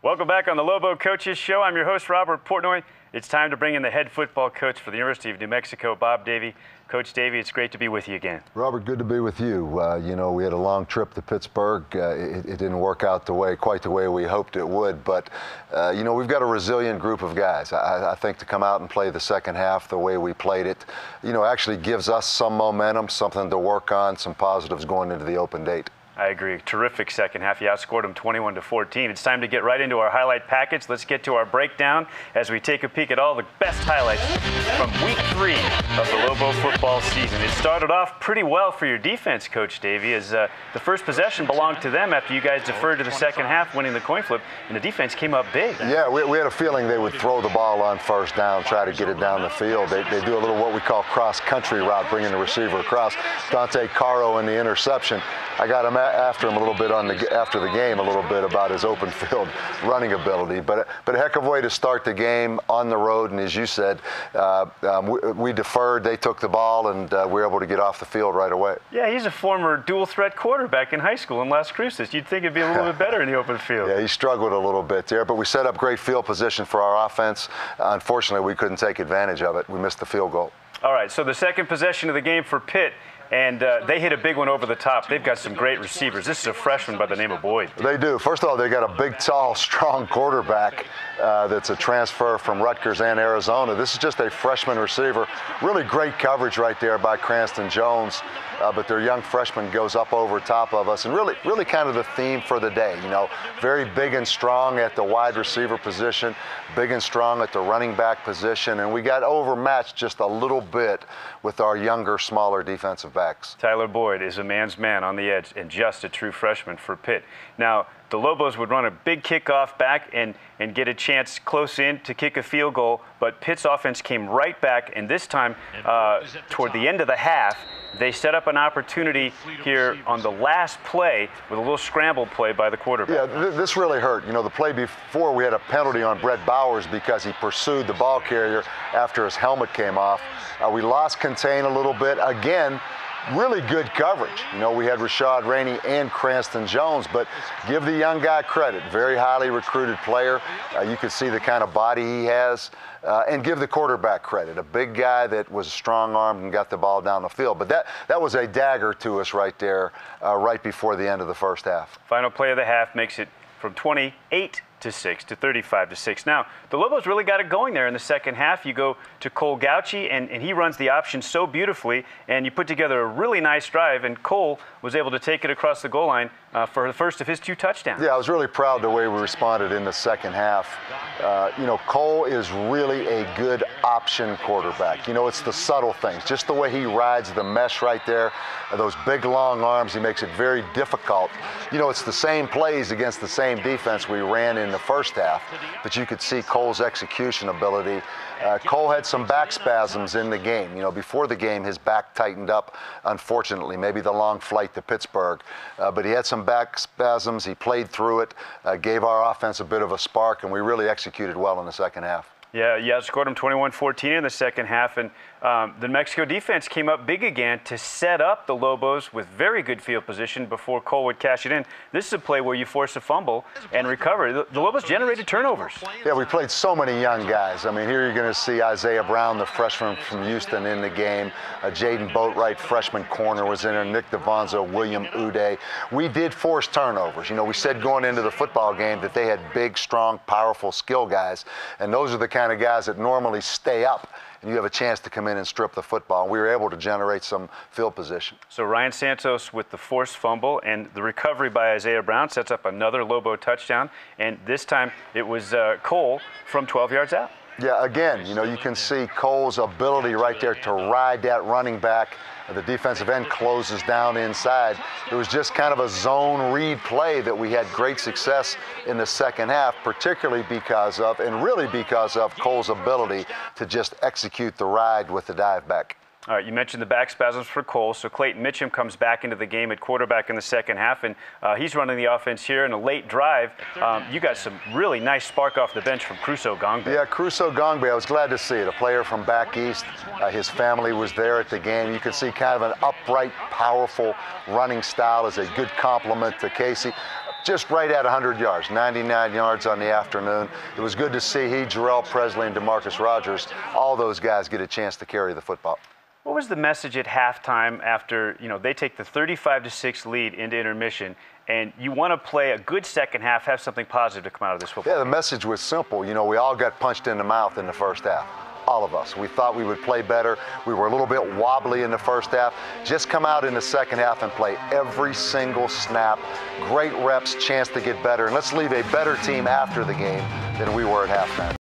Welcome back on the Lobo Coaches Show. I'm your host, Robert Portnoy. It's time to bring in the head football coach for the University of New Mexico, Bob Davie. Coach Davie, it's great to be with you again. Robert, good to be with you. We had a long trip to Pittsburgh. It didn't work out quite the way we hoped it would, but we've got a resilient group of guys. I think to come out and play the second half the way we played it, actually gives us some momentum, something to work on, some positives going into the open date. I agree. Terrific second half. You outscored them 21-14. It's time to get right into our highlight package. Let's get to our breakdown as we take a peek at all the best highlights from week 3 of the Lobo football season. It started off pretty well for your defense, Coach Davie, as the first possession belonged to them after you guys deferred to the second half, winning the coin flip, and the defense came up big. Yeah, we had a feeling they would throw the ball on first down, try to get it down the field. They do a little what we call cross-country route, bringing the receiver across. Dante Caro in the interception. I got him after him a little bit after the game, a little bit about his open field running ability. But a heck of a way to start the game on the road. And as you said, we deferred. They took the ball, and we were able to get off the field right away. Yeah, he's a former dual-threat quarterback in high school in Las Cruces. You'd think it'd be a little bit better in the open field. Yeah, he struggled a little bit there, but we set up great field position for our offense. Unfortunately, we couldn't take advantage of it. We missed the field goal. All right, so the second possession of the game for Pitt, and they hit a big one over the top. They've got some great receivers. This is a freshman by the name of Boyd. They do. First of all, they got a big, tall, strong quarterback that's a transfer from Rutgers and Arizona. This is just a freshman receiver. Really great coverage right there by Cranston Jones. But their young freshman goes up over top of us, and really kind of the theme for the day. Very big and strong at the wide receiver position, big and strong at the running back position, and we got overmatched just a little bit with our younger, smaller defensive backs. Tyler Boyd is a man's man on the edge and just a true freshman for Pitt. Now, the Lobos would run a big kickoff back and get a chance close in to kick a field goal, but Pitt's offense came right back, and this time, toward the end of the half, they set up an opportunity here on the last play with a little scramble play by the quarterback. Yeah, this really hurt. The play before, we had a penalty on Brett Bowers because he pursued the ball carrier after his helmet came off. We lost contain a little bit. Again, really good coverage. We had Rashad Rainey and Cranston Jones, but give the young guy credit. Very highly recruited player. You could see the kind of body he has. And give the quarterback credit. A big guy that was strong-armed and got the ball down the field. But that was a dagger to us right there, right before the end of the first half. Final play of the half makes it from 28-6 to 35-6. Now, the Lobos really got it going there in the second half. You go to Cole Gauchi, and he runs the option so beautifully, and you put together a really nice drive, and Cole was able to take it across the goal line for the first of his 2 touchdowns. Yeah, I was really proud the way we responded in the second half. Cole is really a good option quarterback. It's the subtle things, just the way he rides the mesh right there, those big, long arms. He makes it very difficult. It's the same plays against the same defense we ran in the first half, but you could see Cole's execution ability. Cole had some back spasms in the game. Before the game, his back tightened up, unfortunately, maybe the long flight to Pittsburgh. But he had some back spasms. He played through it, gave our offense a bit of a spark, and we really executed well in the second half. Yeah, you outscored them 21-14 in the second half, and the New Mexico defense came up big again to set up the Lobos with very good field position before Cole would cash it in. This is a play where you force a fumble and recover. The Lobos generated turnovers. Yeah, we played so many young guys. Here you're going to see Isaiah Brown, the freshman from Houston, in the game. Jaden Boatwright, freshman corner, was in there. Nick Devonzo, William Uday. We did force turnovers. We said going into the football game that they had big, strong, powerful skill guys, and those are the kind of guys that normally stay up, and you have a chance to come in and strip the football. We were able to generate some field position. So Ryan Santos with the forced fumble, and the recovery by Isaiah Brown sets up another Lobo touchdown, and this time it was Cole from 12 yards out. Yeah, again, you can see Cole's ability right there to ride that running back. The defensive end closes down inside. It was just kind of a zone read play that we had great success in the second half, particularly because of, and really because of, Cole's ability to just execute the ride with the dive back. All right, you mentioned the back spasms for Cole, so Clayton Mitchum comes back into the game at quarterback in the second half, and he's running the offense here in a late drive. You got some really nice spark off the bench from Crusoe Gongbe. Yeah, Crusoe Gongbe, I was glad to see it. A player from back east. His family was there at the game. You can see kind of an upright, powerful running style is a good compliment to Casey. just right at 100 yards, 99 yards on the afternoon. It was good to see Jarrell Presley and DeMarcus Rogers, all those guys get a chance to carry the football. What was the message at halftime after, they take the 35-6 lead into intermission, and you want to play a good second half, have something positive to come out of this football game? The message was simple. We all got punched in the mouth in the first half. All of us. We thought we would play better. We were a little bit wobbly in the first half. Just come out in the second half and play every single snap. Great reps, chance to get better. And let's leave a better team after the game than we were at halftime.